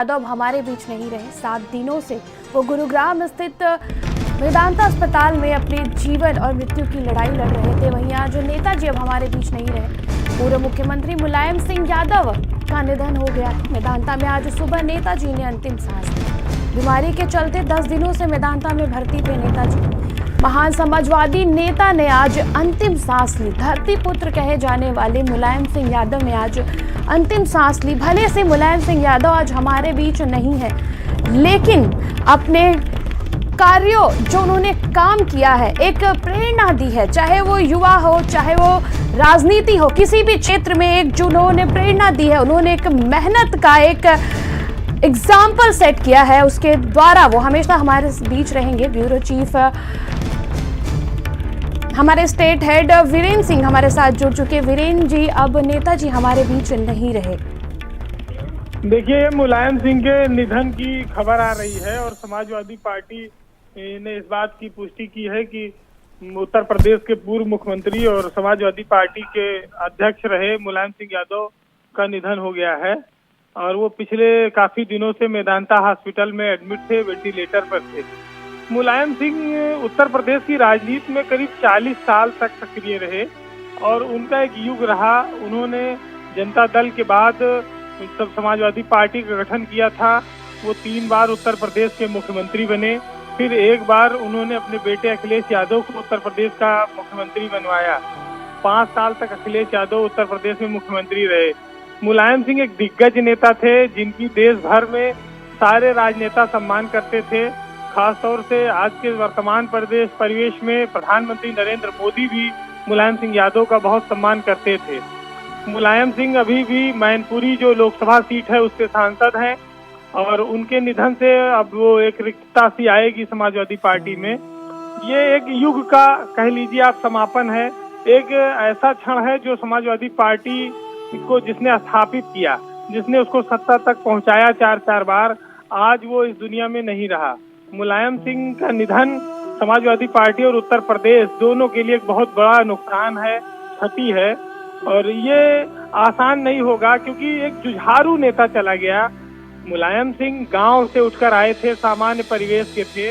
यादव हमारे बीच नहीं रहे। 7 दिनों से वो गुरुग्राम स्थित मेदांता अस्पताल में अपने जीवन और मृत्यु की लड़ाई लड़ रहे थे। वहीं आज नेताजी अब हमारे बीच नहीं रहे। पूर्व मुख्यमंत्री मुलायम सिंह यादव का निधन हो गया है। मेदांता में आज सुबह नेताजी ने अंतिम सांस ली। बीमारी के चलते 10 दिनों से मेदांता में भर्ती थे नेताजी। महान समाजवादी नेता ने आज अंतिम सांस ली। धरती पुत्र कहे जाने वाले मुलायम सिंह यादव ने आज अंतिम सांस ली। भले से मुलायम सिंह यादव आज हमारे बीच नहीं है, लेकिन अपने कार्यों जो उन्होंने काम किया है, एक प्रेरणा दी है। चाहे वो युवा हो, चाहे वो राजनीति हो, किसी भी क्षेत्र में एक जो उन्होंने प्रेरणा दी है, उन्होंने एक मेहनत का एक एग्जाम्पल सेट किया है, उसके द्वारा वो हमेशा हमारे बीच रहेंगे। ब्यूरो चीफ हमारे स्टेट हेड वीरेंद्र सिंह हमारे साथ जुड़ चुके। वीरेंद्र जी, अब नेताजी हमारे बीच नहीं रहे। देखिए, मुलायम सिंह के निधन की खबर आ रही है और समाजवादी पार्टी ने इस बात की पुष्टि की है कि उत्तर प्रदेश के पूर्व मुख्यमंत्री और समाजवादी पार्टी के अध्यक्ष रहे मुलायम सिंह यादव का निधन हो गया है। और वो पिछले काफी दिनों से मेदांता हॉस्पिटल में एडमिट थे, वेंटिलेटर पर थे। मुलायम सिंह उत्तर प्रदेश की राजनीति में करीब 40 साल तक सक्रिय रहे और उनका एक युग रहा। उन्होंने जनता दल के बाद सब समाजवादी पार्टी का गठन किया था। वो 3 बार उत्तर प्रदेश के मुख्यमंत्री बने। फिर एक बार उन्होंने अपने बेटे अखिलेश यादव को उत्तर प्रदेश का मुख्यमंत्री बनवाया। 5 साल तक अखिलेश यादव उत्तर प्रदेश में मुख्यमंत्री रहे। मुलायम सिंह एक दिग्गज नेता थे जिनकी देश भर में सारे राजनेता सम्मान करते थे। खासतौर से आज के वर्तमान परिवेश में प्रधानमंत्री नरेंद्र मोदी भी मुलायम सिंह यादव का बहुत सम्मान करते थे। मुलायम सिंह अभी भी मैनपुरी जो लोकसभा सीट है उसके सांसद हैं और उनके निधन से अब वो एक रिक्तता सी आएगी समाजवादी पार्टी में। ये एक युग का कह लीजिए आप समापन है। एक ऐसा क्षण है जो समाजवादी पार्टी को जिसने स्थापित किया, जिसने उसको सत्ता तक पहुंचाया 4 बार, आज वो इस दुनिया में नहीं रहा। मुलायम सिंह का निधन समाजवादी पार्टी और उत्तर प्रदेश दोनों के लिए एक बहुत बड़ा नुकसान है, क्षति है और ये आसान नहीं होगा क्योंकि एक जुझारू नेता चला गया। मुलायम सिंह गांव से उठकर आए थे, सामान्य परिवेश के थे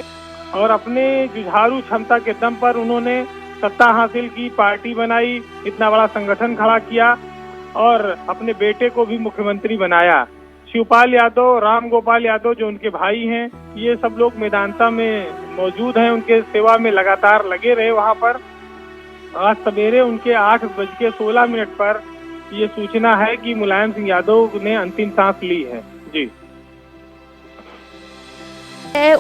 और अपने जुझारू क्षमता के दम पर उन्होंने सत्ता हासिल की, पार्टी बनाई, इतना बड़ा संगठन खड़ा किया और अपने बेटे को भी मुख्यमंत्री बनाया। शिवपाल यादव, राम गोपाल यादव जो उनके भाई हैं, ये सब लोग मेदांता में मौजूद हैं, उनके सेवा में लगातार लगे रहे वहां पर। आज सवेरे उनके 8:16 पर ये सूचना है कि मुलायम सिंह यादव ने अंतिम सांस ली है। जी,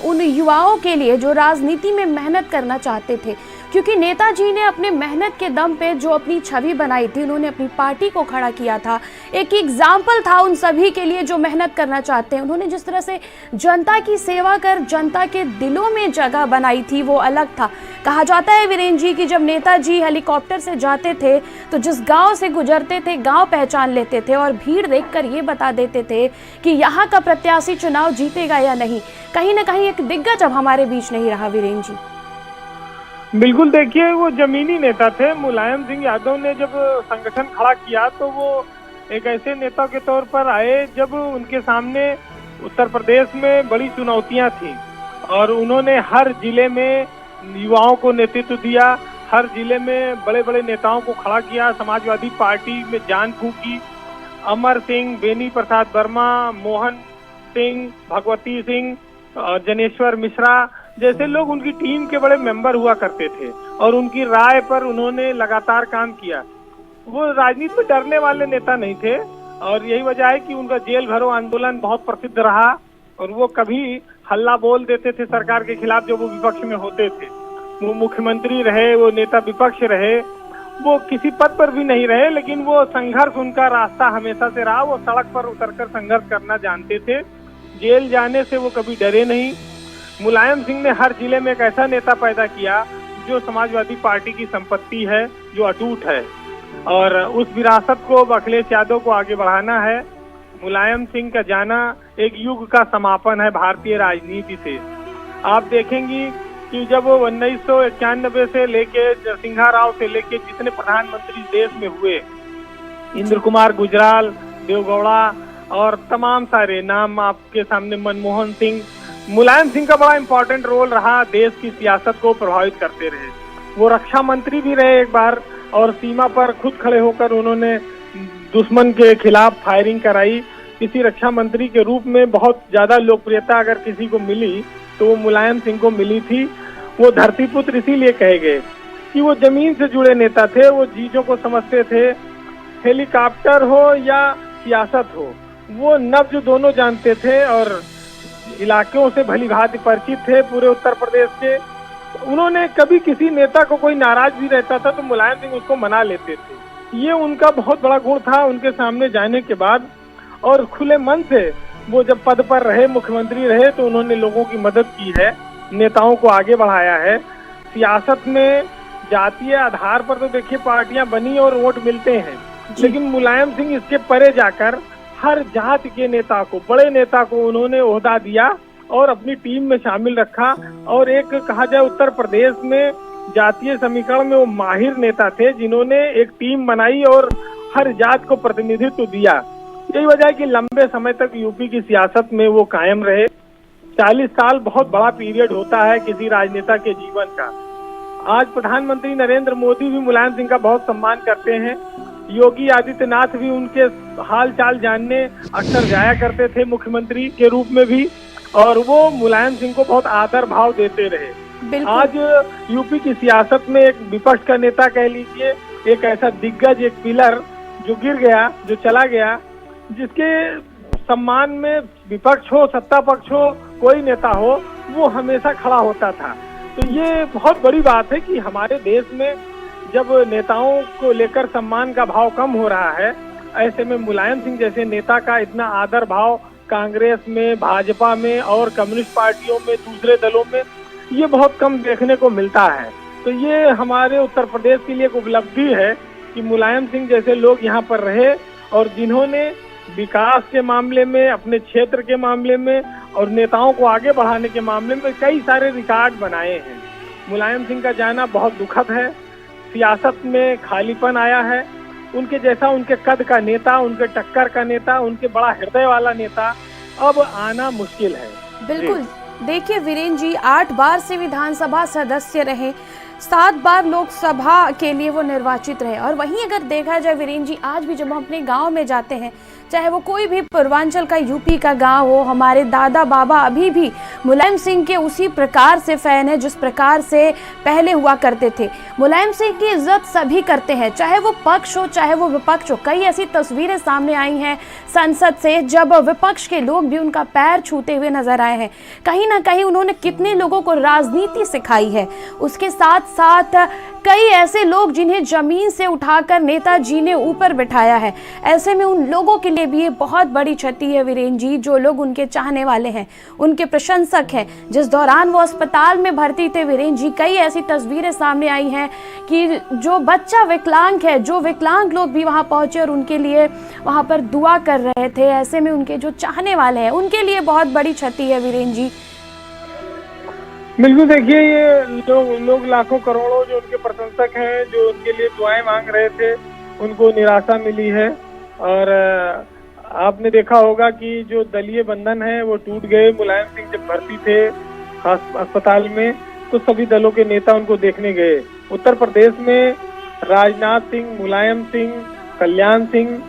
उन युवाओं के लिए जो राजनीति में मेहनत करना चाहते थे, क्योंकि नेताजी ने अपने मेहनत के दम पे जो अपनी छवि बनाई थी, उन्होंने अपनी पार्टी को खड़ा किया था, एक एग्जाम्पल था उन सभी के लिए जो मेहनत करना चाहते हैं। उन्होंने जिस तरह से जनता की सेवा कर जनता के दिलों में जगह बनाई थी वो अलग था। कहा जाता है वीरेंद्र जी की जब नेताजी हेलीकॉप्टर से जाते थे तो जिस गांव से गुजरते थे गांव पहचान लेते थे और भीड़ देखकर ये बता देते थे कि यहाँ का प्रत्याशी चुनाव जीतेगा या नहीं। कहीं ना कहीं एक दिग्गज अब हमारे बीच नहीं रहा वीरेंद्र जी। बिल्कुल, देखिए वो जमीनी नेता थे। मुलायम सिंह यादव ने जब संगठन खड़ा किया तो वो एक ऐसे नेता के तौर पर आए जब उनके सामने उत्तर प्रदेश में बड़ी चुनौतियां थी और उन्होंने हर जिले में युवाओं को नेतृत्व दिया, हर जिले में बड़े बड़े नेताओं को खड़ा किया, समाजवादी पार्टी में जान फूंकी। अमर सिंह, बेनी प्रसाद वर्मा, मोहन सिंह, भगवती सिंह और जनेश्वर मिश्रा जैसे लोग उनकी टीम के बड़े मेंबर हुआ करते थे और उनकी राय पर उन्होंने लगातार काम किया। वो राजनीति में डरने वाले नेता नहीं थे और यही वजह है कि उनका जेल भरो आंदोलन बहुत प्रसिद्ध रहा और वो कभी हल्ला बोल देते थे सरकार के खिलाफ जब वो विपक्ष में होते थे। वो मुख्यमंत्री रहे, वो नेता विपक्ष रहे, वो किसी पद पर भी नहीं रहे, लेकिन वो संघर्ष उनका रास्ता हमेशा से रहा। वो सड़क पर उतरकर संघर्ष करना जानते थे। जेल जाने से वो कभी डरे नहीं। मुलायम सिंह ने हर जिले में एक ऐसा नेता पैदा किया जो समाजवादी पार्टी की संपत्ति है, जो अटूट है और उस विरासत को अखिलेश यादव को आगे बढ़ाना है। मुलायम सिंह का जाना एक युग का समापन है भारतीय राजनीति से। आप देखेंगी कि जब वो 1991 से लेके नरसिम्हा राव से लेके जितने प्रधानमंत्री देश में हुए, इंद्र कुमार गुजराल, देवगौड़ा और तमाम सारे नाम आपके सामने, मनमोहन सिंह, मुलायम सिंह का बड़ा इंपॉर्टेंट रोल रहा, देश की सियासत को प्रभावित करते रहे। वो रक्षा मंत्री भी रहे एक बार, और सीमा पर खुद खड़े होकर उन्होंने दुश्मन के खिलाफ फायरिंग कराई। किसी रक्षा मंत्री के रूप में बहुत ज्यादा लोकप्रियता अगर किसी को मिली तो वो मुलायम सिंह को मिली थी। वो धरतीपुत्र इसीलिए कहे गए कि वो जमीन से जुड़े नेता थे, वो चीजों को समझते थे, हेलीकॉप्टर हो या सियासत हो, वो नब्ज दोनों जानते थे और इलाकों से भली भांति परिचित थे पूरे उत्तर प्रदेश के। उन्होंने कभी किसी नेता को कोई नाराज भी रहता था तो मुलायम सिंह उसको मना लेते थे। ये उनका बहुत बड़ा गुण था उनके सामने जाने के बाद। और खुले मन से वो जब पद पर रहे, मुख्यमंत्री रहे, तो उन्होंने लोगों की मदद की है, नेताओं को आगे बढ़ाया है। सियासत में जातीय आधार पर तो देखिए पार्टियां बनी और वोट मिलते हैं, लेकिन मुलायम सिंह इसके परे जाकर हर जाति के नेता को, बड़े नेता को उन्होंने ओहदा दिया और अपनी टीम में शामिल रखा। और एक कहा जाए उत्तर प्रदेश में जातीय समीकरण में वो माहिर नेता थे जिन्होंने एक टीम बनाई और हर जात को प्रतिनिधित्व दिया। यही वजह है कि लंबे समय तक यूपी की सियासत में वो कायम रहे। 40 साल बहुत बड़ा पीरियड होता है किसी राजनेता के जीवन का। आज प्रधानमंत्री नरेंद्र मोदी भी मुलायम सिंह का बहुत सम्मान करते हैं। योगी आदित्यनाथ भी उनके हाल चाल जानने अक्सर जाया करते थे मुख्यमंत्री के रूप में भी, और वो मुलायम सिंह को बहुत आदर भाव देते रहे। आज यूपी की सियासत में एक विपक्ष का नेता कह लीजिए, एक ऐसा दिग्गज, एक पिलर जो गिर गया, जो चला गया, जिसके सम्मान में विपक्ष हो, सत्ता पक्ष हो, कोई नेता हो, वो हमेशा खड़ा होता था। तो ये बहुत बड़ी बात है कि हमारे देश में जब नेताओं को लेकर सम्मान का भाव कम हो रहा है, ऐसे में मुलायम सिंह जैसे नेता का इतना आदर भाव कांग्रेस में, भाजपा में और कम्युनिस्ट पार्टियों में, दूसरे दलों में, ये बहुत कम देखने को मिलता है। तो ये हमारे उत्तर प्रदेश के लिए एक उपलब्धि है कि मुलायम सिंह जैसे लोग यहाँ पर रहे और जिन्होंने विकास के मामले में, अपने क्षेत्र के मामले में और नेताओं को आगे बढ़ाने के मामले में कई सारे रिकॉर्ड बनाए हैं। मुलायम सिंह का जाना बहुत दुखद है। सियासत में खालीपन आया है। उनके जैसा, उनके कद का नेता, उनके टक्कर का नेता, उनके बड़ा हृदय वाला नेता अब आना मुश्किल है। बिल्कुल। देखिए वीरेंद्र जी 8 बार से विधानसभा सदस्य रहे, 7 बार लोकसभा के लिए वो निर्वाचित रहे। और वहीं अगर देखा जाए वीरेंद्र जी, आज भी जब हम अपने गांव में जाते हैं, चाहे वो कोई भी पूर्वांचल का यूपी का गांव हो, हमारे दादा बाबा अभी भी मुलायम सिंह के उसी प्रकार से फैन है जिस प्रकार से पहले हुआ करते थे। मुलायम सिंह की इज्जत सभी करते हैं, चाहे वो पक्ष हो चाहे वो विपक्ष हो। कई ऐसी तस्वीरें सामने आई हैं संसद से जब विपक्ष के लोग भी उनका पैर छूते हुए नजर आए हैं। कहीं ना कहीं उन्होंने कितने लोगों को राजनीति सिखाई है। उसके साथ साथ कई ऐसे लोग जिन्हें जमीन से उठाकर नेताजी ने ऊपर बिठाया है। ऐसे में उन लोगों के लिए भी ये बहुत बड़ी क्षति है वीरेंद्र जी, जो लोग उनके चाहने वाले हैं, उनके प्रशंसक हैं। जिस दौरान वो अस्पताल में भर्ती थे वीरेंद्र जी, कई ऐसी तस्वीरें सामने आई हैं कि जो बच्चा विकलांग है, जो विकलांग लोग भी वहां पहुंचे और उनके लिए वहां पर दुआ कर रहे थे। ऐसे में उनके जो चाहने वाले हैं उनके लिए बहुत बड़ी क्षति है वीरेंद्र जी। बिल्कुल। देखिए, ये लोग लाखों करोड़ों जो उनके प्रशंसक हैं, जो उनके लिए दुआएं मांग रहे थे, उनको निराशा मिली है। और आपने देखा होगा कि जो दलीय बंधन है वो टूट गए। मुलायम सिंह जब भर्ती थे अस्पताल में तो सभी दलों के नेता उनको देखने गए। उत्तर प्रदेश में राजनाथ सिंह, मुलायम सिंह, कल्याण सिंह,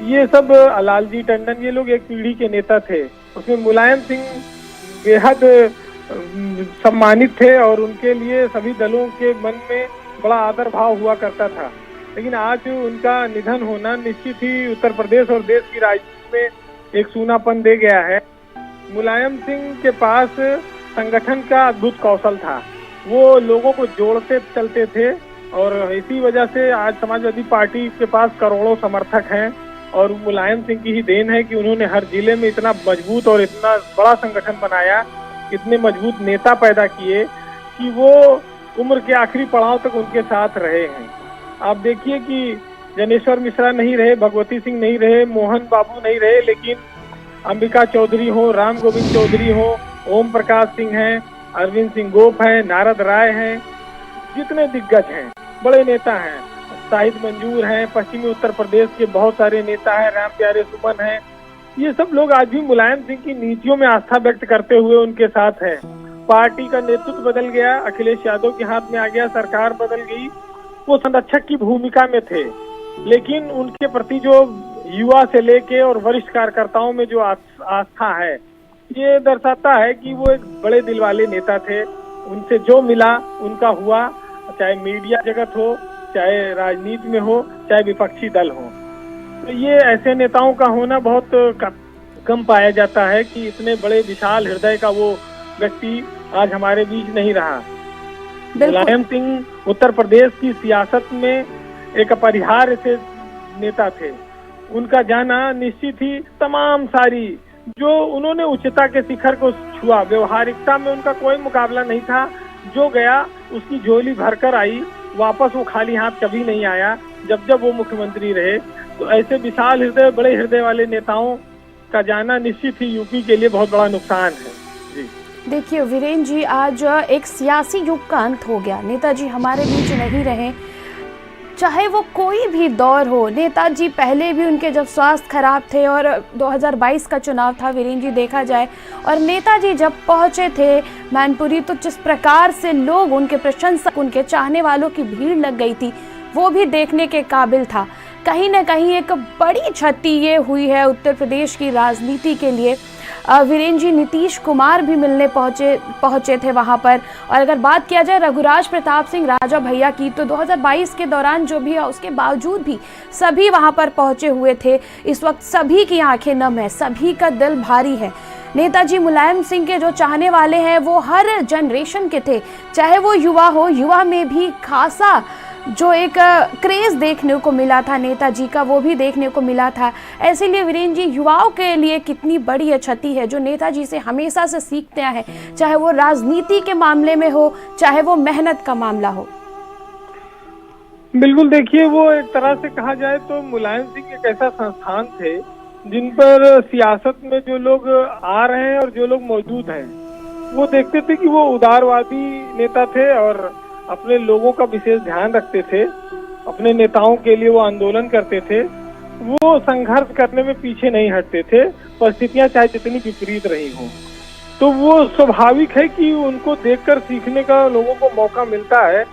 ये सब, लालजी टंडन, ये लोग एक पीढ़ी के नेता थे। उसमें मुलायम सिंह बेहद सम्मानित थे और उनके लिए सभी दलों के मन में बड़ा आदर भाव हुआ करता था। लेकिन आज उनका निधन होना निश्चित ही उत्तर प्रदेश और देश की राजनीति में एक सूनापन दे गया है। मुलायम सिंह के पास संगठन का अद्भुत कौशल था। वो लोगों को जोड़ते चलते थे और इसी वजह से आज समाजवादी पार्टी के पास करोड़ों समर्थक हैं। और मुलायम सिंह की ही देन है कि उन्होंने हर जिले में इतना मजबूत और इतना बड़ा संगठन बनाया, इतने मजबूत नेता पैदा किए कि वो उम्र के आखिरी पड़ाव तक उनके साथ रहे हैं। आप देखिए कि जनेश्वर मिश्रा नहीं रहे, भगवती सिंह नहीं रहे, मोहन बाबू नहीं रहे, लेकिन अंबिका चौधरी हो, राम गोविंद चौधरी हो, ओम प्रकाश सिंह हैं, अरविंद सिंह गोप हैं, नारद राय हैं, जितने दिग्गज हैं, बड़े नेता हैं, शाहिद मंजूर हैं, पश्चिमी उत्तर प्रदेश के बहुत सारे नेता हैं, राम प्यारे सुमन हैं, ये सब लोग आज भी मुलायम सिंह की नीतियों में आस्था व्यक्त करते हुए उनके साथ हैं। पार्टी का नेतृत्व बदल गया, अखिलेश यादव के हाथ में आ गया, सरकार बदल गई, वो संरक्षक की भूमिका में थे, लेकिन उनके प्रति जो युवा से लेके और वरिष्ठ कार्यकर्ताओं में जो आस्था है, ये दर्शाता है कि वो एक बड़े दिल वाले नेता थे। उनसे जो मिला उनका हुआ, चाहे मीडिया जगत हो, चाहे राजनीति में हो, चाहे विपक्षी दल हो। तो ये ऐसे नेताओं का होना बहुत कम पाया जाता है कि इतने बड़े विशाल हृदय का वो व्यक्ति आज हमारे बीच नहीं रहा। मुलायम सिंह उत्तर प्रदेश की सियासत में एक अपरिहार्य से नेता थे। उनका जाना निश्चित ही तमाम सारी जो उन्होंने उच्चता के शिखर को छुआ, व्यवहारिकता में उनका कोई मुकाबला नहीं था। जो गया उसकी झोली भरकर आई, वापस वो खाली हाथ कभी नहीं आया जब वो मुख्यमंत्री रहे। तो ऐसे विशाल हृदय, बड़े हृदय वाले नेताओं का जाना निश्चित ही यूपी के लिए बहुत बड़ा नुकसान है। जी देखिए वीरेंद्र जी, आज एक सियासी युग का अंत हो गया। नेताजी हमारे बीच नहीं रहे, चाहे वो कोई भी दौर हो। नेताजी पहले भी उनके जब स्वास्थ्य खराब थे और 2022 का चुनाव था वीरेंद्र जी देखा जाए, और नेताजी जब पहुंचे थे मैनपुरी तो जिस प्रकार से लोग, उनके प्रशंसक, उनके चाहने वालों की भीड़ लग गई थी, वो भी देखने के काबिल था। कहीं ना कहीं एक बड़ी क्षति ये हुई है उत्तर प्रदेश की राजनीति के लिए। वीरेंद्र जी, नीतीश कुमार भी मिलने पहुंचे थे वहां पर। और अगर बात किया जाए रघुराज प्रताप सिंह राजा भैया की, तो 2022 के दौरान जो भी है उसके बावजूद भी सभी वहां पर पहुंचे हुए थे। इस वक्त सभी की आंखें नम है, सभी का दिल भारी है। नेताजी मुलायम सिंह के जो चाहने वाले हैं वो हर जनरेशन के थे, चाहे वो युवा हो। युवा में भी खासा जो एक क्रेज देखने को मिला था नेताजी का, वो भी देखने को मिला था। ऐसे लिए वीरेंद्र जी, युवाओं के लिए कितनी बड़ी क्षति है जो नेताजी से हमेशा से सीखते हैं, चाहे वो राजनीति के मामले में हो, चाहे वो मेहनत का मामला हो। बिल्कुल, देखिए वो एक तरह से कहा जाए तो मुलायम सिंह एक ऐसा संस्थान थे जिन पर सियासत में जो लोग आ रहे हैं और जो लोग मौजूद हैं वो देखते थे कि वो उदारवादी नेता थे और अपने लोगों का विशेष ध्यान रखते थे। अपने नेताओं के लिए वो आंदोलन करते थे, वो संघर्ष करने में पीछे नहीं हटते थे, परिस्थितियां चाहे जितनी विपरीत रही हो। तो वो स्वाभाविक है कि उनको देखकर सीखने का लोगों को मौका मिलता है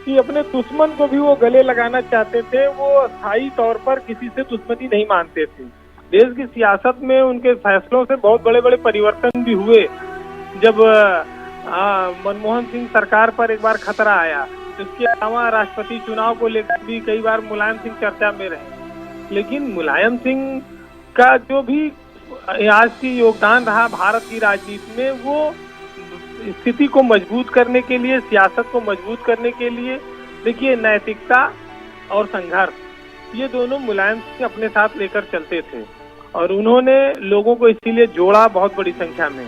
कि अपने दुश्मन को भी वो गले लगाना चाहते थे। वो स्थायी तौर पर किसी से दुश्मनी नहीं मानते थे। देश की सियासत में उनके फैसलों से बहुत बड़े बड़े परिवर्तन भी हुए। जब मनमोहन सिंह सरकार पर एक बार खतरा आया, इसके अलावा राष्ट्रपति चुनाव को लेकर भी कई बार मुलायम सिंह चर्चा में रहे। लेकिन मुलायम सिंह का जो भी आज की योगदान रहा भारत की राजनीति में, वो स्थिति को मजबूत करने के लिए, सियासत को मजबूत करने के लिए, देखिए नैतिकता और संघर्ष, ये दोनों मुलायम सिंह अपने साथ लेकर चलते थे और उन्होंने लोगों को इसीलिए जोड़ा बहुत बड़ी संख्या में।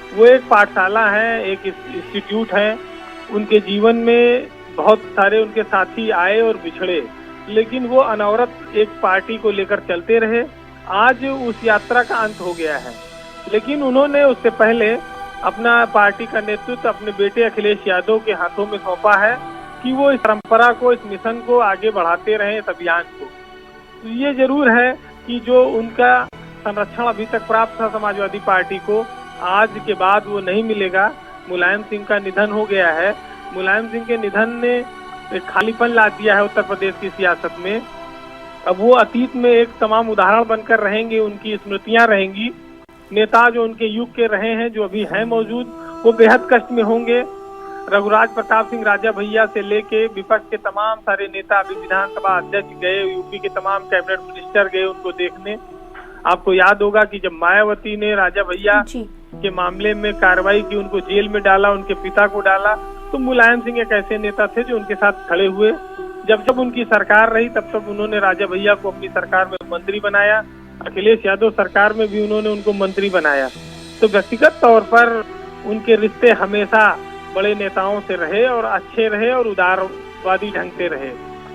वो एक पाठशाला है, एक इंस्टीट्यूट है। उनके जीवन में बहुत सारे उनके साथी आए और बिछड़े, लेकिन वो अनवरत एक पार्टी को लेकर चलते रहे। आज उस यात्रा का अंत हो गया है, लेकिन उन्होंने उससे पहले अपना पार्टी का नेतृत्व अपने बेटे अखिलेश यादव के हाथों में सौंपा है कि वो इस परंपरा को, इस मिशन को आगे बढ़ाते रहें, इस अभियान को। तो ये जरूर है कि जो उनका संरक्षण अभी तक प्राप्त था समाजवादी पार्टी को, आज के बाद वो नहीं मिलेगा। मुलायम सिंह का निधन हो गया है। मुलायम सिंह के निधन ने एक खालीपन ला दिया है उत्तर प्रदेश की सियासत में। अब वो अतीत में एक तमाम उदाहरण बनकर रहेंगे, उनकी स्मृतियां रहेंगी। नेता जो उनके युग के रहे हैं, जो अभी हैं मौजूद, वो बेहद कष्ट में होंगे। रघुराज प्रताप सिंह राजा भैया से लेके विपक्ष के तमाम सारे नेता, अभी विधानसभा अध्यक्ष गए, यूपी के तमाम कैबिनेट मिनिस्टर गए उनको देखने। आपको याद होगा कि जब मायावती ने राजा भैया के मामले में कार्रवाई की, उनको जेल में डाला, उनके पिता को डाला, तो मुलायम सिंह एक ऐसे नेता थे जो उनके साथ खड़े हुए। जब उनकी सरकार रही तब उन्होंने राजा भैया को अपनी सरकार में मंत्री बनाया। अखिलेश यादव सरकार में भी उन्होंने उनको मंत्री बनाया। तो व्यक्तिगत तौर पर उनके रिश्ते हमेशा बड़े नेताओं से रहे और अच्छे रहे और उदारवादी ढंग से रहे।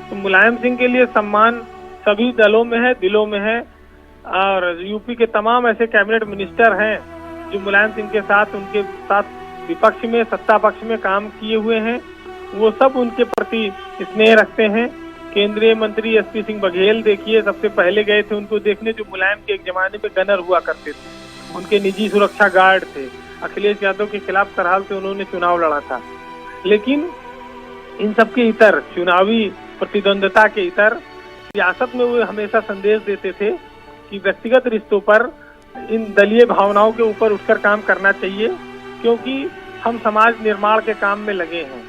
तो मुलायम सिंह के लिए सम्मान सभी दलों में है, दिलों में है। और यूपी के तमाम ऐसे कैबिनेट मिनिस्टर हैं जो मुलायम सिंह के साथ, उनके साथ विपक्ष में, सत्ता पक्ष में काम किए हुए हैं, वो सब उनके प्रति स्नेह रखते हैं। केंद्रीय मंत्री एसपी सिंह बघेल देखिए सबसे पहले गए थे उनको देखने, जो मुलायम के एक जमाने में गनर हुआ करते थे, उनके निजी सुरक्षा गार्ड थे। अखिलेश यादव के खिलाफ तरहाल से उन्होंने चुनाव लड़ा था। लेकिन इन सब के इतर, चुनावी प्रतिद्वंदता के इतर, सियासत में वो हमेशा संदेश देते थे कि व्यक्तिगत रिश्तों पर, इन दलीय भावनाओं के ऊपर उठकर काम करना चाहिए, क्योंकि हम समाज निर्माण के काम में लगे हैं।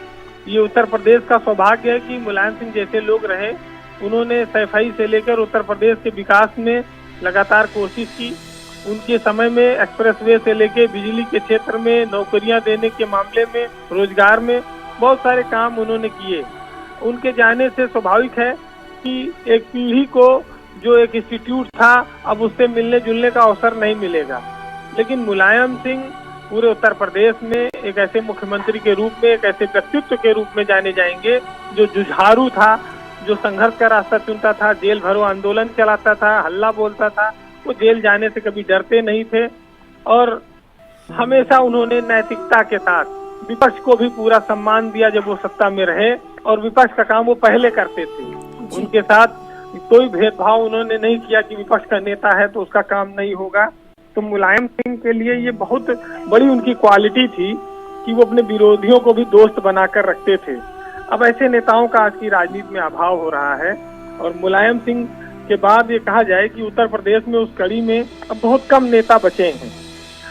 ये उत्तर प्रदेश का सौभाग्य है कि मुलायम सिंह जैसे लोग रहे। उन्होंने सफाई से लेकर उत्तर प्रदेश के विकास में लगातार कोशिश की। उनके समय में एक्सप्रेसवे से लेकर बिजली के क्षेत्र में, नौकरियां देने के मामले में, रोजगार में बहुत सारे काम उन्होंने किए। उनके जाने से स्वाभाविक है कि एक पीढ़ी को जो एक इंस्टीट्यूट था, अब उससे मिलने जुलने का अवसर नहीं मिलेगा। लेकिन मुलायम सिंह पूरे उत्तर प्रदेश में एक ऐसे मुख्यमंत्री के रूप में, एक ऐसे व्यक्तित्व के रूप में जाने जाएंगे जो जुझारू था, जो संघर्ष का रास्ता चुनता था, जेल भरो आंदोलन चलाता था, हल्ला बोलता था। वो जेल जाने से कभी डरते नहीं थे और हमेशा उन्होंने नैतिकता के साथ विपक्ष को भी पूरा सम्मान दिया जब वो सत्ता में रहे, और विपक्ष का काम वो पहले करते थे। उनके साथ कोई भेदभाव उन्होंने नहीं किया कि विपक्ष का नेता है तो उसका काम नहीं होगा। तो मुलायम सिंह के लिए ये बहुत बड़ी उनकी क्वालिटी थी कि वो अपने विरोधियों को भी दोस्त बनाकर रखते थे। अब ऐसे नेताओं का आज की राजनीति में अभाव हो रहा है, और मुलायम सिंह के बाद ये कहा जाए कि उत्तर प्रदेश में उस कड़ी में अब बहुत कम नेता बचे हैं।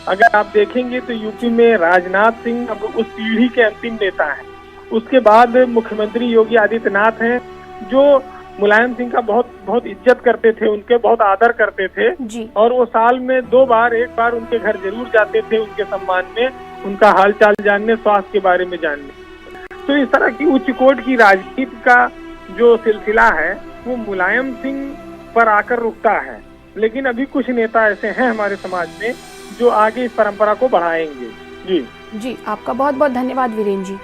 अगर आप देखेंगे तो यूपी में राजनाथ सिंह अब उस पीढ़ी के अंतिम नेता हैं। उसके बाद मुख्यमंत्री योगी आदित्यनाथ हैं, जो मुलायम सिंह का बहुत इज्जत करते थे, उनके बहुत आदर करते थे जी। और वो साल में 2 बार, एक बार उनके घर जरूर जाते थे उनके सम्मान में, उनका हालचाल जानने, स्वास्थ्य के बारे में जानने। तो इस तरह की उच्च कोट की राजनीति का जो सिलसिला है वो मुलायम सिंह पर आकर रुकता है। लेकिन अभी कुछ नेता ऐसे हैं हमारे समाज में जो आगे इस परंपरा को बढ़ाएंगे। जी, आपका बहुत बहुत धन्यवाद वीरेंद्र जी।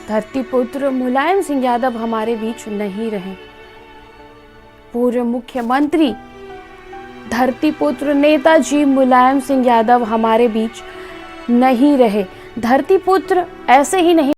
धरतीपुत्र मुलायम सिंह यादव हमारे बीच नहीं रहे। पूर्व मुख्यमंत्री धरतीपुत्र नेताजी मुलायम सिंह यादव हमारे बीच नहीं रहे। धरतीपुत्र ऐसे ही नहीं